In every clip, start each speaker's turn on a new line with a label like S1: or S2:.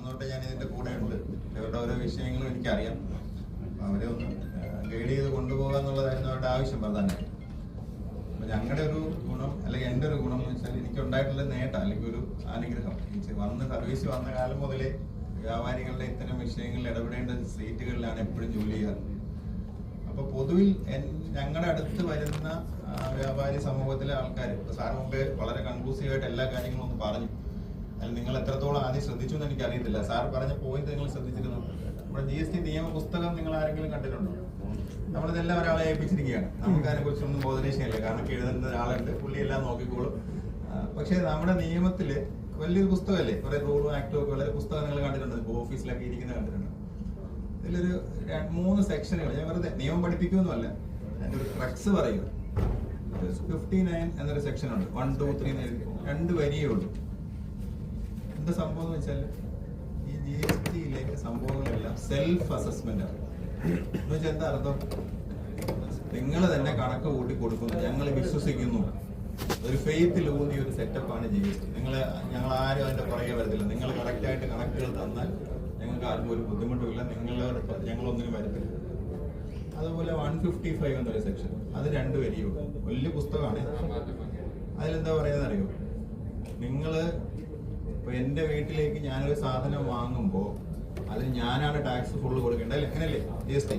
S1: തൊട്ട് ഞാൻ ഇതിന്റെ കൂടെ ഉണ്ട്. ഇവരുടെ ഓരോ വിഷയങ്ങളും എനിക്കറിയാം. അവരെ ഒന്ന് ഗൈഡ് ചെയ്ത് കൊണ്ടുപോകുക എന്നുള്ളതായിരുന്നു അവരുടെ ആവശ്യം പ്രധാനമായി. അപ്പൊ ഞങ്ങളുടെ ഒരു ഗുണം അല്ലെങ്കിൽ എൻ്റെ ഒരു ഗുണം എന്ന് വെച്ചാൽ എനിക്ക് ഉണ്ടായിട്ടുള്ള നേട്ടം അല്ലെങ്കിൽ ഒരു അനുഗ്രഹം, വന്ന് സർവീസ് വന്ന കാലം മുതലേ വ്യാപാരികളുടെ ഇത്തരം വിഷയങ്ങളിൽ ഇടപെടേണ്ട സീറ്റുകളിലാണ് എപ്പോഴും ജോലി ചെയ്യാറ്. അപ്പൊ പൊതുവിൽ ഞങ്ങളുടെ അടുത്ത് വരുന്ന വ്യാപാരി സമൂഹത്തിലെ ആൾക്കാർ, സാർ മുമ്പേ വളരെ കൺക്ലൂസീവായിട്ട് എല്ലാ കാര്യങ്ങളും ഒന്ന് പറഞ്ഞു. അതിൽ നിങ്ങൾ എത്രത്തോളം ആദ്യം ശ്രദ്ധിച്ചു എന്ന് എനിക്ക് അറിയത്തില്ല. സാർ പറഞ്ഞ പോയിന്റ് നിങ്ങൾ ശ്രദ്ധിച്ചിരുന്നു. നമ്മുടെ GST നിയമ പുസ്തകം നിങ്ങൾ ആരെങ്കിലും കണ്ടിട്ടുണ്ടോ? നമ്മളിതെല്ലാം ഒരാളെ ഏൽപ്പിച്ചിരിക്കുകയാണ്. നമുക്ക് അതിനെ കുറിച്ചൊന്നും ബോധനേശമില്ല. കാരണം എഴുതുന്ന ഒരാളുണ്ട്, പുള്ളി എല്ലാം നോക്കിക്കോളും. പക്ഷെ നമ്മുടെ നിയമത്തില് വലിയൊരു പുസ്തകമല്ലേ, കുറെ റൂളും ആക്ടും ഒക്കെ വളരെ പുസ്തകം നിങ്ങൾ കണ്ടിട്ടുണ്ട്, ഇപ്പോൾ ഓഫീസിലൊക്കെ ഇരിക്കുന്ന കണ്ടിട്ടുണ്ട്. ഇതിലൊരു 3 സെക്ഷനുകൾ, ഞാൻ വെറുതെ നിയമം പഠിപ്പിക്കുമെന്നല്ല, അതിന്റെ ഒരു ക്രക്സ് പറയുക. 59 എന്നൊരു സെക്ഷൻ ഉണ്ട്. 1, 2, 3 എന്ന് എഴുതി 2 വരിയേ ഉള്ളൂ. എന്താ സംഭവം എന്ന് വെച്ചാൽ ഈ GST-യിലേക്ക് സംഭവങ്ങളെല്ലാം സെൽഫ് അസസ്മെന്റ് ആണ്. എന്ന് വെച്ചാൽ എന്താ അർത്ഥം? നിങ്ങൾ തന്നെ കണക്ക് കൂട്ടി കൊടുക്കുന്നു, ഞങ്ങൾ വിശ്വസിക്കുന്നു. ഒരു ഫെയ്ത്തിൽ ഊന്നിയ ഒരു സെറ്റപ്പാണ് GST. ഞങ്ങൾ ആരും അതിന്റെ പുറകെ വരത്തില്ല. നിങ്ങൾ കറക്റ്റായിട്ട് കണക്കുകൾ തന്നാൽ ഞങ്ങൾക്ക് ആർക്കും ഒരു ബുദ്ധിമുട്ടുമില്ല, ഞങ്ങളൊന്നിനും വരത്തില്ല. അതുപോലെ 155 എന്നൊരു സെക്ഷൻ, അത് 2 വരിയുള്ളൂ. വലിയ പുസ്തകമാണ്. അതിലെന്താ പറയുന്നത് അറിയോ? നിങ്ങള് ഇപ്പൊ എന്റെ വീട്ടിലേക്ക് ഞാനൊരു സാധനം വാങ്ങുമ്പോ അതിന് ഞാനാണ് ടാക്സ് ഫുള്ള് കൊടുക്കേണ്ടത്, അല്ലേ? അങ്ങനെയല്ലേ GST?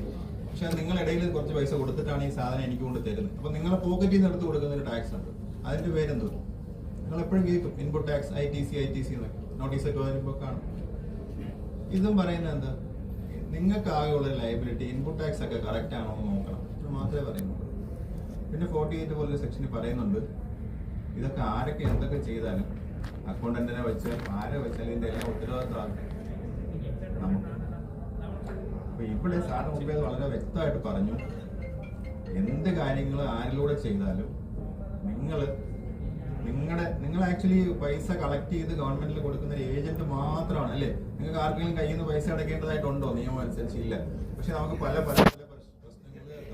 S1: പക്ഷെ നിങ്ങളിടയിൽ കുറച്ച് പൈസ കൊടുത്തിട്ടാണ് ഈ സാധനം എനിക്ക് കൊണ്ട് തരുന്നത്. അപ്പൊ നിങ്ങളെ പോക്കറ്റിൽ നിന്ന് എടുത്ത് കൊടുക്കുന്ന ഒരു ടാക്സ് ഉണ്ട്. അതിന്റെ പേരെന്തോ നിങ്ങൾ എപ്പോഴും കേൾക്കും, ഇൻപുട്ട് ടാക്സ്, ITC എന്നൊക്കെ നോട്ടീസൊക്കെ വരുമ്പോ കാണും. ഇതും പറയുന്നത് എന്താ? നിങ്ങൾക്ക് ആകെയുള്ള ലയബിലിറ്റി ഇൻപുട്ട് ടാക്സ് ഒക്കെ കറക്റ്റ് ആണോ എന്ന് നോക്കണം. ഇത് മാത്രമേ പറയുന്നുള്ളൂ. പിന്നെ 48 പോലൊരു സെക്ഷനിൽ പറയുന്നുണ്ട്, ഇതൊക്കെ ആരൊക്കെ എന്തൊക്കെ ചെയ്താലും അക്കൗണ്ടന്റിനെ വെച്ചാൽ ആരെ വെച്ചാലും ഇതിന്റെ എല്ലാം ഉത്തരവാദിത്വം നമുക്ക്. അപ്പൊ ഇവിടെ സാറിന് മുമ്പേ വളരെ വ്യക്തമായിട്ട് പറഞ്ഞു, എന്ത് കാര്യങ്ങൾ ആരിലൂടെ ചെയ്താലും നിങ്ങൾ ആക്ച്വലി പൈസ കളക്ട് ചെയ്ത് ഗവൺമെന്റിൽ കൊടുക്കുന്ന ഒരു ഏജന്റ് മാത്രമാണ്, അല്ലേ? നിങ്ങൾക്ക് ആർക്കെങ്കിലും കയ്യിൽ നിന്ന് പൈസ അടയ്ക്കേണ്ടതായിട്ടുണ്ടോ? നിയമം അനുസരിച്ച് ഇല്ല. പക്ഷെ നമുക്ക് പല പ്രശ്നങ്ങൾ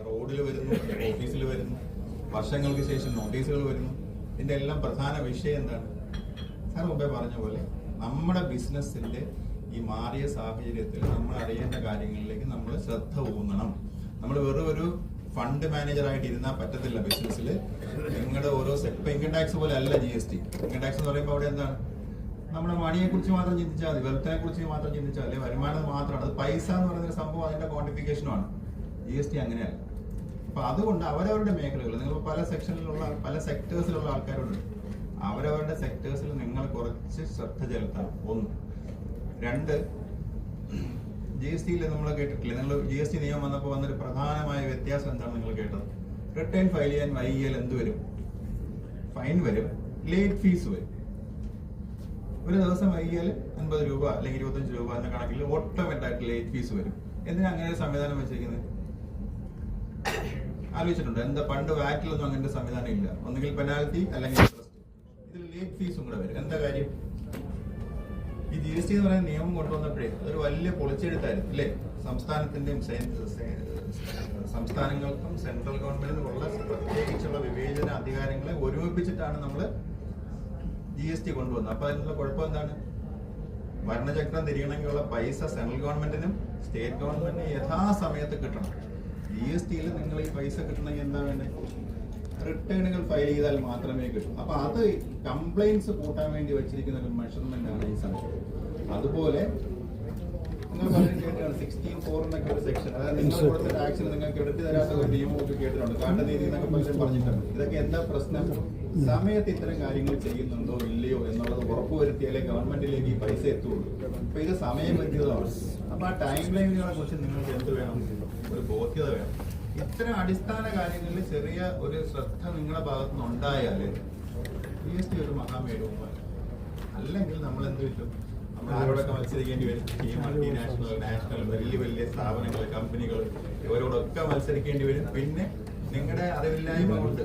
S1: റോഡിൽ വരുന്നു, ഓഫീസിൽ വരുന്നു, വർഷങ്ങൾക്ക് ശേഷം നോട്ടീസുകൾ വരുന്നു. ഇതിന്റെ എല്ലാം പ്രധാന വിഷയം എന്താണ്? സാർ മുമ്പേ പറഞ്ഞ പോലെ നമ്മുടെ ബിസിനസ്സിന്റെ ഈ മാറിയ സാഹചര്യത്തിൽ നമ്മൾ അറിയേണ്ട കാര്യങ്ങളിലേക്ക് നമ്മൾ ശ്രദ്ധ ഊന്നണം. നമ്മൾ വെറും ഒരു ഫണ്ട് മാനേജറായിട്ട് ഇരുന്നാൽ പറ്റത്തില്ല. ബിസിനസ്സിൽ നിങ്ങളുടെ ഓരോ ഇപ്പൊ ഇൻകം ടാക്സ് പോലെ അല്ല GST. ഇൻകം ടാക്സ് എന്ന് പറയുമ്പോൾ അവിടെ എന്താണ്? നമ്മുടെ മണിയെ കുറിച്ച് മാത്രം ചിന്തിച്ചാൽ മതി, വെൽത്തിനെ കുറിച്ച് മാത്രം ചിന്തിച്ചാൽ മതി, വരുമാനം മാത്രമാണ്. അത് പൈസ എന്ന് പറയുന്ന സംഭവം അതിന്റെ ക്വാണ്ടിഫിക്കേഷനുമാണ്. GST അങ്ങനെയല്ല. അപ്പൊ അതുകൊണ്ട് അവരവരുടെ മേഖലകൾ, നിങ്ങൾ പല സെക്ഷനിലുള്ള പല സെക്ടേഴ്സിലുള്ള ആൾക്കാരുണ്ട്, അവരവരുടെ സെക്ടേഴ്സിൽ നിങ്ങൾ കുറച്ച് ശ്രദ്ധ ചെലുത്തണം. 1. 2, GST-യിൽ നമ്മൾ കേട്ടിട്ടില്ലേ, നിങ്ങൾ GST നിയമം വന്നപ്പോൾ വന്നൊരു പ്രധാനമായ വ്യത്യാസം എന്താണ് നിങ്ങൾ കേട്ടത്? റിട്ടേൺ ഫയൽ ചെയ്യാൻ വൈകിയാൽ എന്ത് വരും? ഫൈൻ വരും, ലേറ്റ് ഫീസ് വരും. ഒരു ദിവസം വൈകിയാൽ 50 രൂപ അല്ലെങ്കിൽ 25 രൂപ എന്ന കണക്കിൽ ഓട്ടോമാറ്റിക് ആയിട്ട് ലേറ്റ് ഫീസ് വരും. എന്തിനാ അങ്ങനെ ഒരു സംവിധാനം വെച്ചിരിക്കുന്നത്? ആലോചിച്ചിട്ടുണ്ടോ? എന്താ പണ്ട് വാറ്റിലൊന്നും അങ്ങനത്തെ സംവിധാനം ഇല്ല. ഒന്നുകിൽ പെനാൽറ്റി അല്ലെങ്കിൽ ഇൻട്രസ്റ്റ്. ഇതിൽ ലേറ്റ് ഫീസും കൂടെ വരും. എന്താ കാര്യം? ഈ GST എന്ന് പറയുന്ന നിയമം കൊണ്ടുവന്നപ്പോഴേ അതൊരു വലിയ പൊളിച്ചെഴുത്തായിരുന്നു, അല്ലേ? സംസ്ഥാനങ്ങൾക്കും സെൻട്രൽ ഗവൺമെന്റിനും ഉള്ള പ്രത്യേകിച്ചുള്ള വിവേചന അധികാരങ്ങളെ ഒരുമിപ്പിച്ചിട്ടാണ് നമ്മൾ GST കൊണ്ടുവന്നത്. അപ്പൊ അതിനുള്ള കുഴപ്പം എന്താണ്? ഭരണചക്രം തിരിയണമെങ്കിലുള്ള പൈസ സെൻട്രൽ ഗവൺമെന്റിനും സ്റ്റേറ്റ് ഗവൺമെന്റിനും യഥാസമയത്ത് കിട്ടണം. GST-യിൽ നിങ്ങൾ ഈ പൈസ കിട്ടണമെങ്കിൽ എന്താ വേണ്ടത്? റിട്ടേണുകൾ ഫയൽ ചെയ്താൽ മാത്രമേ കിട്ടൂ. അപ്പൊ അത് കംപ്ലൈന്റ്സ് കൂട്ടാൻ വേണ്ടി വെച്ചിരിക്കുന്ന ഒരു മെഷർമെന്റ് ആണ് ഈ സംഭവം. അതുപോലെ നിങ്ങൾ കേട്ടാണ് 16(4) എന്നൊക്കെ ഒരു സെക്ഷൻ, അതായത് നിങ്ങൾ കൊടുത്ത ടാക്സിൽ നിങ്ങൾക്ക് എടുത്തു തരാത്ത ഒരു നിയമമൊക്കെ കേട്ടിട്ടുണ്ട്. കാട്ടുനീതി എന്നൊക്കെ പലരും പറഞ്ഞിട്ടുണ്ട്. ഇതൊക്കെ എന്താ പ്രശ്നം? സമയത്ത് ഇത്തരം കാര്യങ്ങൾ ചെയ്യുന്നുണ്ടോ ഇല്ലയോ എന്നുള്ളത് ഉറപ്പുവരുത്തിയാലേ ഗവൺമെന്റിലേക്ക് ഈ പൈസ എത്തുള്ളൂ. അപ്പൊ ഇത് സമയബന്ധിതമാണ്. അപ്പൊ ആ ടൈം ലൈനുകളെ കുറിച്ച് നിങ്ങൾക്ക് എന്ത് വേണം? ഒരു ബോധ്യത വേണം. ഇത്തരം അടിസ്ഥാന കാര്യങ്ങളിൽ ചെറിയ ഒരു ശ്രദ്ധ നിങ്ങളുടെ ഭാഗത്തുനിന്ന് ഉണ്ടായാല് GST ഒരു മഹാമേടവുമാണ്. അല്ലെങ്കിൽ നമ്മൾ എന്ത് പറ്റും? നമ്മൾ ആരോടൊക്കെ മത്സരിക്കേണ്ടി വരും? ഈ മൾട്ടിനാഷണൽ, നാഷണൽ, വലിയ വലിയ സ്ഥാപനങ്ങൾ, കമ്പനികൾ, ഇവരോടൊക്കെ മത്സരിക്കേണ്ടി വരും. പിന്നെ നിങ്ങളുടെ അറിവില്ലായ്മ കൊണ്ട്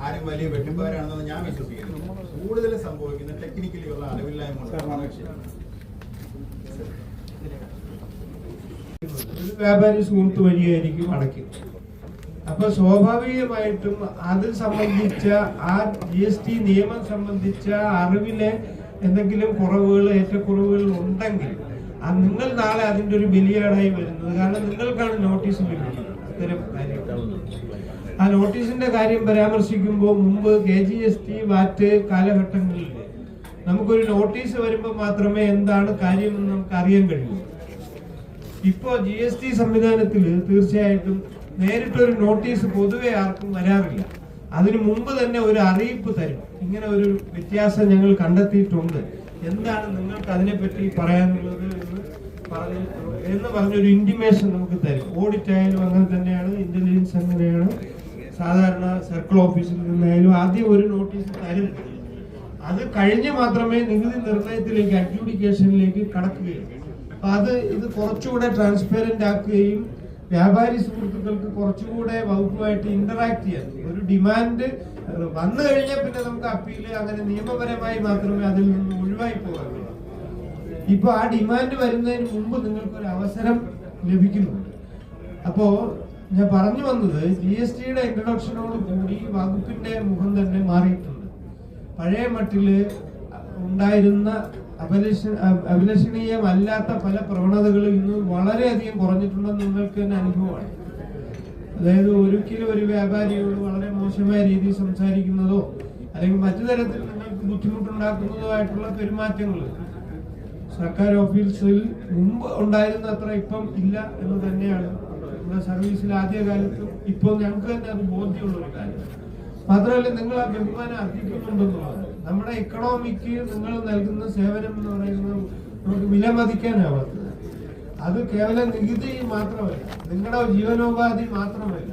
S1: ആരും വലിയ വെട്ടിപ്പാരാണെന്ന് ഞാൻ വിശ്വസിക്കുന്നു. കൂടുതൽ സംഭവിക്കുന്ന ടെക്നിക്കലി ഉള്ള അറിവില്ലായ്മ കൊണ്ടാണ്.
S2: വ്യാപാരി സുഹൃത്ത് വഴിയായിരിക്കും അടയ്ക്കുന്നത്. അപ്പൊ സ്വാഭാവികമായിട്ടും അത് സംബന്ധിച്ച ആ GST നിയമം സംബന്ധിച്ച അറിവിലെ എന്തെങ്കിലും കുറവുകൾ, ഏറ്റക്കുറവുകൾ ഉണ്ടെങ്കിൽ നിങ്ങൾ നാളെ അതിന്റെ ഒരു ബലിയാടായി വരുന്നത്. കാരണം നിങ്ങൾക്കാണ് നോട്ടീസ് ലഭിക്കുന്നത് അത്തരം കാര്യങ്ങൾ. ആ നോട്ടീസിന്റെ കാര്യം പരാമർശിക്കുമ്പോൾ മുമ്പ് KGST വാറ്റ് കാലഘട്ടങ്ങളിൽ നമുക്കൊരു നോട്ടീസ് വരുമ്പോൾ മാത്രമേ എന്താണ് കാര്യമെന്ന് നമുക്ക് അറിയാൻ കഴിയൂ. ഇപ്പോ GST സംവിധാനത്തിൽ തീർച്ചയായിട്ടും നേരിട്ടൊരു നോട്ടീസ് പൊതുവെ ആർക്കും വരാറില്ല. അതിനു മുമ്പ് തന്നെ ഒരു അറിയിപ്പ് തരും, ഇങ്ങനെ ഒരു വ്യത്യാസം ഞങ്ങൾ കണ്ടെത്തിയിട്ടുണ്ട്, എന്താണ് നിങ്ങൾക്ക് അതിനെപ്പറ്റി പറയാനുള്ളത് എന്ന് പറഞ്ഞൊരു ഇന്റിമേഷൻ നമുക്ക് തരും. ഓഡിറ്റ് ആയാലും അങ്ങനെ തന്നെയാണ്, ഇന്റലിജൻസ് അങ്ങനെയാണ്, സാധാരണ സർക്കിൾ ഓഫീസിൽ നിന്നായാലും ആദ്യം ഒരു നോട്ടീസ് തരും. അത് കഴിഞ്ഞ് മാത്രമേ നികുതി നിർണയത്തിലേക്ക് അഡ്ജുഡിക്കേഷനിലേക്ക് കടക്കുകയുള്ളൂ. അപ്പൊ ഇത് കുറച്ചുകൂടെ ട്രാൻസ്പെറന്റ് ആക്കുകയും വ്യാപാരി സുഹൃത്തുക്കൾക്ക് കുറച്ചുകൂടെ വകുപ്പുമായിട്ട് ഇന്ററാക്ട് ചെയ്യാൻ, ഒരു ഡിമാൻഡ് വന്നു കഴിഞ്ഞാൽ പിന്നെ നമുക്ക് അപ്പീല് അങ്ങനെ നിയമപരമായി മാത്രമേ അതിൽ നിന്ന് ഒഴിവായി പോകാറുള്ളൂ. ഇപ്പൊ ആ ഡിമാൻഡ് വരുന്നതിന് മുമ്പ് നിങ്ങൾക്കൊരു അവസരം ലഭിക്കുന്നുണ്ട്. അപ്പോ ഞാൻ പറഞ്ഞു വന്നത് GSTയുടെ ഇൻട്രൊഡക്ഷനോട് കൂടി വകുപ്പിന്റെ മുഖം തന്നെ മാറിയിട്ടുണ്ട്. പഴയ മട്ടില് ഉണ്ടായിരുന്ന അഭിലഷണീയമല്ലാത്ത പല പ്രവണതകളും ഇന്ന് വളരെയധികം കുറഞ്ഞിട്ടുണ്ടെന്ന് നിങ്ങൾക്ക് തന്നെ അനുഭവമാണ്. അതായത് ഒരിക്കലും ഒരു വ്യാപാരിയോട് വളരെ മോശമായ രീതിയിൽ സംസാരിക്കുന്നതോ അല്ലെങ്കിൽ മറ്റു തരത്തിൽ നിങ്ങൾക്ക് ബുദ്ധിമുട്ടുണ്ടാക്കുന്നതോ ആയിട്ടുള്ള പെരുമാറ്റങ്ങൾ സർക്കാർ ഓഫീസിൽ മുമ്പ് ഉണ്ടായിരുന്ന അത്ര ഇപ്പം ഇല്ല എന്ന് തന്നെയാണ് നമ്മുടെ സർവീസിൽ ആദ്യകാലത്തും ഇപ്പോൾ ഞങ്ങൾക്ക് തന്നെ അത് ബോധ്യമുള്ള ഒരു കാര്യം. മാത്രമല്ല നിങ്ങൾ ആ ബഹുമാനം അർഹിക്കുന്നുണ്ടെന്നുള്ളത്. നമ്മുടെ ഇക്കണോമിക്ക് നിങ്ങൾ നൽകുന്ന സേവനം എന്ന് പറയുന്നത് നമുക്ക് വിലമതിക്കാനാവാത്തത്. അത് കേവലം നികുതി മാത്രമല്ല, നിങ്ങളുടെ ജീവനോപാധി മാത്രമല്ല,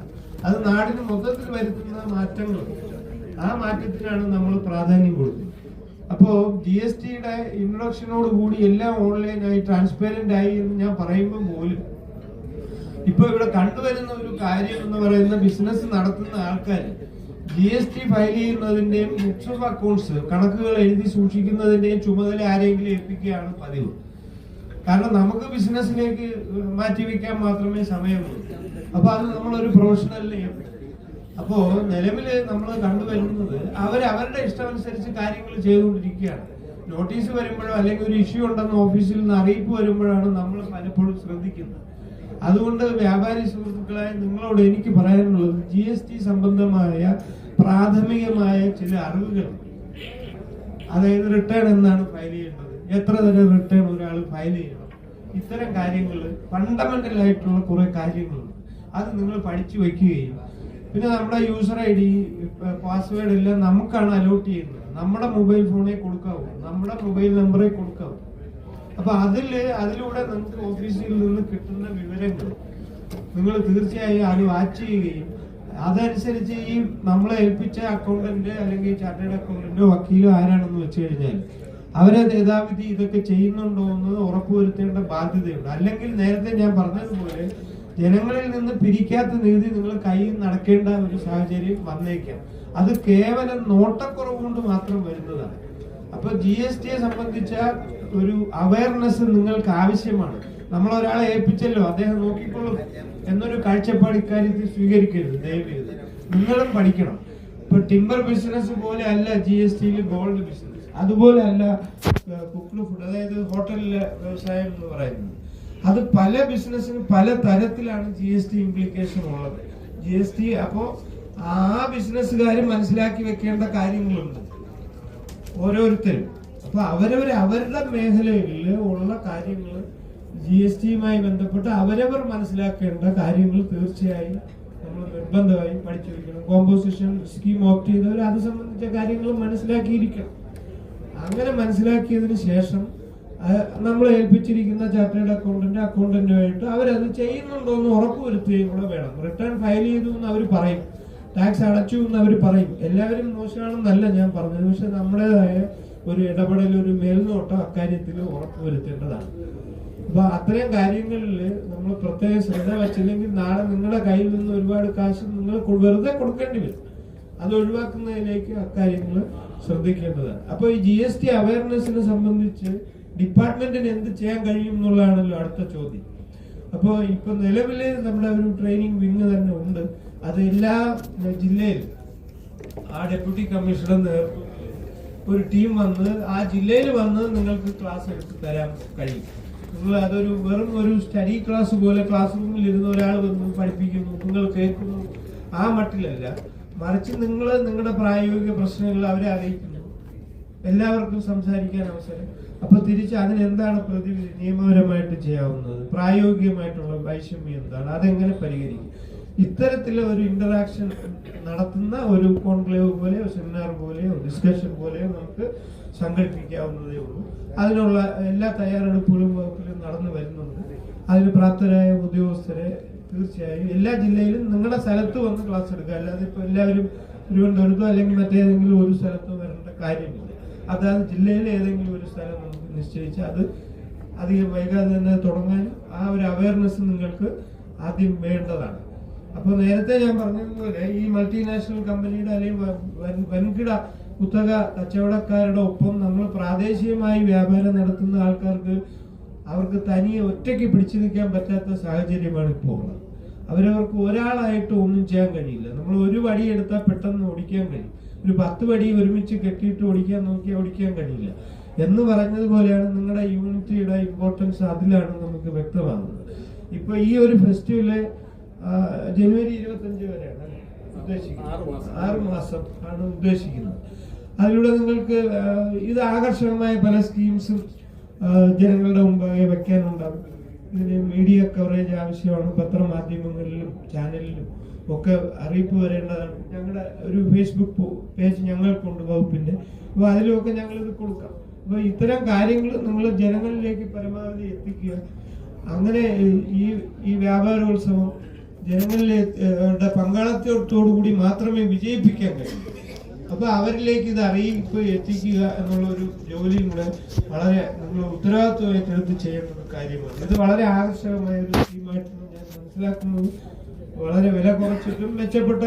S2: അത് നാടിന് മൊത്തത്തിൽ വരുത്തുന്ന മാറ്റങ്ങൾ. ആ മാറ്റത്തിനാണ് നമ്മൾ പ്രാധാന്യം കൊടുക്കുന്നത്. അപ്പോ GSTയുടെ ഇൻട്രൊഡക്ഷനോട് കൂടി എല്ലാം ഓൺലൈനായി ട്രാൻസ്പെറന്റ് ആയി എന്ന് ഞാൻ പറയുമ്പോൾ പോലും ഇപ്പൊ ഇവിടെ കണ്ടുവരുന്ന ഒരു കാര്യം എന്ന് പറയുന്ന ബിസിനസ് നടത്തുന്ന ആൾക്കാർ GST ഫയൽ ചെയ്യുന്നതിന്റെയും ബുക്സ് ഓഫ് അക്കൗണ്ട്സ് കണക്കുകൾ എഴുതി സൂക്ഷിക്കുന്നതിന്റെയും ചുമതല ആരെങ്കിലും ഏൽപ്പിക്കുകയാണ് പതിവ്. കാരണം നമുക്ക് ബിസിനസ്സിലേക്ക് മാറ്റിവെക്കാൻ മാത്രമേ സമയമുള്ളൂ. അപ്പൊ അത് നമ്മളൊരു പ്രൊഫഷണലിനെ ഏൽപ്പിക്കും. അപ്പോ നിലവില് നമ്മൾ കണ്ടുവരുന്നത് അവരുടെ ഇഷ്ടമനുസരിച്ച് കാര്യങ്ങൾ ചെയ്തുകൊണ്ടിരിക്കുകയാണ്. നോട്ടീസ് വരുമ്പോഴോ അല്ലെങ്കിൽ ഒരു ഇഷ്യൂ ഉണ്ടെന്ന് ഓഫീസിൽ നിന്ന് അറിയിപ്പ് വരുമ്പോഴാണ് നമ്മൾ പലപ്പോഴും ശ്രദ്ധിക്കുന്നത്. അതുകൊണ്ട് വ്യാപാരി സുഹൃത്തുക്കളായ നിങ്ങളോട് എനിക്ക് പറയാനുള്ളത് GST സംബന്ധമായ പ്രാഥമികമായ ചില അറിവുകൾ, അതായത് റിട്ടേൺ എന്നാണ് ഫയൽ ചെയ്യേണ്ടത്, എത്ര തരം റിട്ടേൺ ഒരാൾ ഫയൽ ചെയ്യണം, ഇത്തരം കാര്യങ്ങൾ ഫണ്ടമെന്റൽ ആയിട്ടുള്ള കുറെ കാര്യങ്ങളുണ്ട്. അത് നിങ്ങൾ പഠിച്ചു വെക്കുകയും പിന്നെ നമ്മുടെ യൂസർ ID പാസ്വേഡ് എല്ലാം നമുക്കാണ് അലോട്ട് ചെയ്യുന്നത്. നമ്മുടെ മൊബൈൽ ഫോണെ കൊടുക്കാവൂ, നമ്മുടെ മൊബൈൽ നമ്പറെ കൊടുക്കാവൂ. അപ്പൊ അതിലൂടെ നമുക്ക് ഓഫീസിൽ നിന്ന് കിട്ടുന്ന വിവരങ്ങൾ നിങ്ങൾ തീർച്ചയായും അത് വാച്ച് ചെയ്യുകയും അതനുസരിച്ച് ഈ നമ്മളെ ഏൽപ്പിച്ച അക്കൗണ്ടന്റ് അല്ലെങ്കിൽ ചാർട്ടേഡ് അക്കൗണ്ടന്റോ വക്കീലോ ആരാണെന്ന് വെച്ച് കഴിഞ്ഞാൽ അവരെ യഥാവിധി ഇതൊക്കെ ചെയ്യുന്നുണ്ടോ എന്ന് ഉറപ്പുവരുത്തേണ്ട ബാധ്യതയുണ്ട്. അല്ലെങ്കിൽ നേരത്തെ ഞാൻ പറഞ്ഞതുപോലെ ജനങ്ങളിൽ നിന്ന് പിരിക്കാത്ത നികുതി നിങ്ങൾ കയ്യിൽ നടക്കേണ്ട ഒരു സാഹചര്യം വന്നേക്കാം. അത് കേവലം നോട്ടക്കുറവ് കൊണ്ട് മാത്രം വരുന്നതാണ്. അപ്പൊ GSTയെ സംബന്ധിച്ച ഒരു അവയർനെസ് നിങ്ങൾക്ക് ആവശ്യമാണ്. നമ്മൾ ഒരാളെ ഏൽപ്പിച്ചല്ലോ, അദ്ദേഹം നോക്കിക്കൊള്ളും എന്നൊരു കാഴ്ചപ്പാട് ഇക്കാര്യത്തിൽ സ്വീകരിക്കരുത്. ദയവേത് നിങ്ങളും പഠിക്കണം. ഇപ്പൊ ടിമ്പർ ബിസിനസ് പോലെ അല്ല GSTയിൽ ഗോൾഡ് ബിസിനസ്, അതുപോലെ അല്ല കുക്ക്ഡ് ഫുഡ്, അതായത് ഹോട്ടലിലെ വ്യവസായം എന്ന് പറയുന്നത്. അത് പല ബിസിനസ്സിനും പല തരത്തിലാണ് GST ഇംപ്ലിക്കേഷൻ ഉള്ളത്. GST അപ്പോ ആ ബിസിനസ്സുകാർ മനസ്സിലാക്കി വെക്കേണ്ട കാര്യങ്ങളുണ്ട് ഓരോരുത്തരും. അപ്പൊ അവരുടെ മേഖലയിൽ ഉള്ള കാര്യങ്ങൾ GSTയുമായി ബന്ധപ്പെട്ട് അവരവർ മനസ്സിലാക്കേണ്ട കാര്യങ്ങൾ തീർച്ചയായും നമ്മൾ നിർബന്ധമായും പഠിച്ചു വെക്കണം. കോമ്പോസിഷൻ സ്കീം ഓപ്റ്റ് ചെയ്തവർ അത് സംബന്ധിച്ച കാര്യങ്ങൾ മനസ്സിലാക്കിയിരിക്കണം. അങ്ങനെ മനസ്സിലാക്കിയതിന് ശേഷം നമ്മൾ ഏൽപ്പിച്ചിരിക്കുന്ന ചാർട്ടേഡ് അക്കൗണ്ടന്റുമായിട്ട് അവരത് ചെയ്യുന്നുണ്ടോ എന്ന് ഉറപ്പുവരുത്തുകയും കൂടെ വേണം. റിട്ടേൺ ഫയൽ ചെയ്തു എന്ന് അവർ പറയും, ടാക്സ് അടച്ചു എന്ന് അവർ പറയും. എല്ലാവരും മോശമാണെന്നല്ല ഞാൻ പറഞ്ഞത്, പക്ഷെ നമ്മുടേതായ ഒരു ഇടപെടൽ, ഒരു മേൽനോട്ടം അക്കാര്യത്തിൽ ഉറപ്പുവരുത്തേണ്ടതാണ്. അപ്പൊ അത്തരം കാര്യങ്ങളിൽ നമ്മൾ പ്രത്യേക ശ്രദ്ധ വച്ചില്ലെങ്കിൽ നാളെ നിങ്ങളുടെ കയ്യിൽ നിന്ന് ഒരുപാട് കാശ് നിങ്ങൾ വെറുതെ കൊടുക്കേണ്ടി വരും. അത് ഒഴിവാക്കുന്നതിലേക്ക് അക്കാര്യങ്ങൾ ശ്രദ്ധിക്കേണ്ടതാണ്. അപ്പൊ ഈ GST അവയർനെസ്സിനെ സംബന്ധിച്ച് ഡിപ്പാർട്ട്മെന്റിന് എന്ത് ചെയ്യാൻ കഴിയും എന്നുള്ളതാണല്ലോ അടുത്ത ചോദ്യം. അപ്പോൾ ഇപ്പൊ നിലവില് നമ്മുടെ ഒരു ട്രെയിനിങ് വിങ് തന്നെ ഉണ്ട്. അത് എല്ലാ ജില്ലയിലും ആ ഡെപ്യൂട്ടി കമ്മീഷണർ നേതൃത്വത്തിൽ ഒരു ടീം വന്ന് ആ ജില്ലയിൽ വന്ന് നിങ്ങൾക്ക് ക്ലാസ് എടുത്ത് തരാൻ കഴിയും. നിങ്ങൾ അതൊരു വെറും ഒരു സ്റ്റഡി ക്ലാസ് പോലെ ക്ലാസ് റൂമിൽ ഇരുന്ന് ഒരാൾ വന്ന് പഠിപ്പിക്കുന്നു, നിങ്ങൾ കേൾക്കുന്നു, ആ മട്ടിലല്ല. മറിച്ച് നിങ്ങൾ നിങ്ങളുടെ പ്രായോഗിക പ്രശ്നങ്ങൾ അവരെ അറിയിക്കുന്നു, എല്ലാവർക്കും സംസാരിക്കാൻ അവസരം. അപ്പൊ തിരിച്ച് അതിനെന്താണ് പ്രതിവിധി, നിയമപരമായിട്ട് ചെയ്യാവുന്നത്, പ്രായോഗികമായിട്ടുള്ള വൈഷമ്യം എന്താണ്, അതെങ്ങനെ പരിഹരിക്കും, ഇത്തരത്തിലുള്ള ഒരു ഇന്ററാക്ഷൻ നടത്തുന്ന ഒരു കോൺക്ലേവ് പോലെയോ സെമിനാർ പോലെയോ ഡിസ്കഷൻ പോലെയോ നമുക്ക് സംഘടിപ്പിക്കാവുന്നതേ ഉള്ളൂ. അതിനുള്ള എല്ലാ തയ്യാറെടുപ്പുകളും വകുപ്പിലും നടന്നു വരുന്നുണ്ട്. അതിന് പ്രാപ്തരായ ഉദ്യോഗസ്ഥരെ തീർച്ചയായും എല്ലാ ജില്ലയിലും നിങ്ങളുടെ സ്ഥലത്ത് വന്ന് ക്ലാസ് എടുക്കുക. അല്ലാതെ ഇപ്പൊ എല്ലാവരും തിരുവനന്തപുരത്തോ അല്ലെങ്കിൽ മറ്റേതെങ്കിലും ഒരു സ്ഥലത്തോ വരേണ്ട കാര്യമില്ല. അതായത് ജില്ലയിലെ ഏതെങ്കിലും ഒരു സ്ഥലം നമുക്ക് നിശ്ചയിച്ച് അത് അധികം വൈകാതെ തന്നെ തുടങ്ങാനും ആ ഒരു അവയർനെസ് നിങ്ങൾക്ക് ആദ്യം വേണ്ടതാണ്. അപ്പോൾ നേരത്തെ ഞാൻ പറഞ്ഞതുപോലെ ഈ മൾട്ടിനാഷണൽ കമ്പനിയുടെ അല്ലെങ്കിൽ വൻകിട കുത്തക കച്ചവടക്കാരുടെ ഒപ്പം നമ്മൾ പ്രാദേശികമായി വ്യാപാരം നടത്തുന്ന ആൾക്കാർക്ക് അവർക്ക് തനിയെ ഒറ്റയ്ക്ക് പിടിച്ചു നിൽക്കാൻ പറ്റാത്ത സാഹചര്യമാണ് ഇപ്പോൾ ഉള്ളത്. അവരവർക്ക് ഒരാളായിട്ട് ഒന്നും ചെയ്യാൻ കഴിയില്ല. നമ്മൾ ഒരു വടി എടുത്താൽ പെട്ടെന്ന് ഓടിക്കാൻ കഴിയും, ഒരു 10 വടി ഒരുമിച്ച് കെട്ടിയിട്ട് ഓടിക്കാൻ നോക്കിയാൽ ഓടിക്കാൻ കഴിയില്ല എന്ന് പറഞ്ഞതുപോലെയാണ് നിങ്ങളുടെ യൂണിറ്റിയുടെ ഇമ്പോർട്ടൻസ്. അതിലാണ് നമുക്ക് വ്യക്തമാകുന്നത്. ഇപ്പൊ ഈ ഒരു ഫെസ്റ്റിവല് ജനുവരി 25 വരെയാണ് ഉദ്ദേശിക്കുന്നത്, 6 മാസം ആണ് ഉദ്ദേശിക്കുന്നത്. അതിലൂടെ നിങ്ങൾക്ക് ഇത് ആകർഷകമായ പല സ്കീംസും ജനങ്ങളുടെ മുമ്പാകെ വെക്കാനുണ്ടാകും. ഇതിന് മീഡിയ കവറേജ് ആവശ്യമാണ്. പത്രമാധ്യമങ്ങളിലും ചാനലിലും ഒക്കെ അറിയിപ്പ് വരേണ്ടതാണ്. ഞങ്ങളുടെ ഒരു ഫേസ്ബുക്ക് പേജ് ഞങ്ങൾക്കുണ്ട് വകുപ്പിന്റെ. അപ്പോൾ അതിലുമൊക്കെ ഞങ്ങളിത് കൊടുക്കാം. അപ്പോൾ ഇത്തരം കാര്യങ്ങൾ നിങ്ങൾ ജനങ്ങളിലേക്ക് പരമാവധി എത്തിക്കുക. അങ്ങനെ ഈ വ്യാപാരോത്സവം ജനങ്ങളിലെ പങ്കാളിത്തത്തോടു കൂടി മാത്രമേ വിജയിപ്പിക്കാൻ കഴിയൂ. അപ്പൊ അവരിലേക്ക് ഇത് അറിയിപ്പ് എത്തിക്കുക എന്നുള്ള ഒരു ജോലിയും കൂടെ വളരെ നിങ്ങൾ ഉത്തരവാദിത്വമായിട്ട് എടുത്ത് ചെയ്യേണ്ട ഒരു കാര്യമാണ്. ഇത് വളരെ ആകർഷകമായ ഒരു സ്കീമായിട്ടാണ് ഞാൻ മനസ്സിലാക്കുന്നത്. വളരെ വില കുറച്ചിട്ടും മെച്ചപ്പെട്ട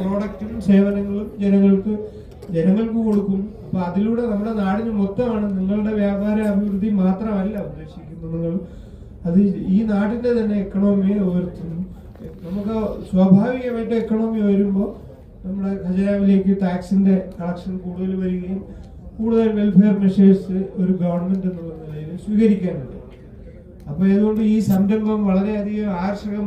S2: പ്രോഡക്റ്റും സേവനങ്ങളും ജനങ്ങൾക്ക് കൊടുക്കും. അപ്പൊ അതിലൂടെ നമ്മുടെ നാടിന് മൊത്തമാണ്. നിങ്ങളുടെ വ്യാപാര അഭിവൃദ്ധി മാത്രമല്ല ഉദ്ദേശിക്കുന്നത് നിങ്ങൾ, അത് ഈ നാടിന്റെ തന്നെ എക്കണോമിയെ ഉയർത്തുന്നു. നമുക്ക് സ്വാഭാവികമായിട്ട് എക്കണോമി വരുമ്പോൾ നമ്മുടെ ഖജനാവിലേക്ക് ടാക്സിന്റെ കളക്ഷൻ കൂടുതൽ വരികയും കൂടുതൽ വെൽഫെയർ മെഷേഴ്സ് ഒരു ഗവൺമെന്റ് എന്നുള്ള നിലയിൽ സ്വീകരിക്കാനുണ്ട്. അപ്പൊ അതുകൊണ്ട് ഈ സംരംഭം വളരെയധികം ആകർഷകമായി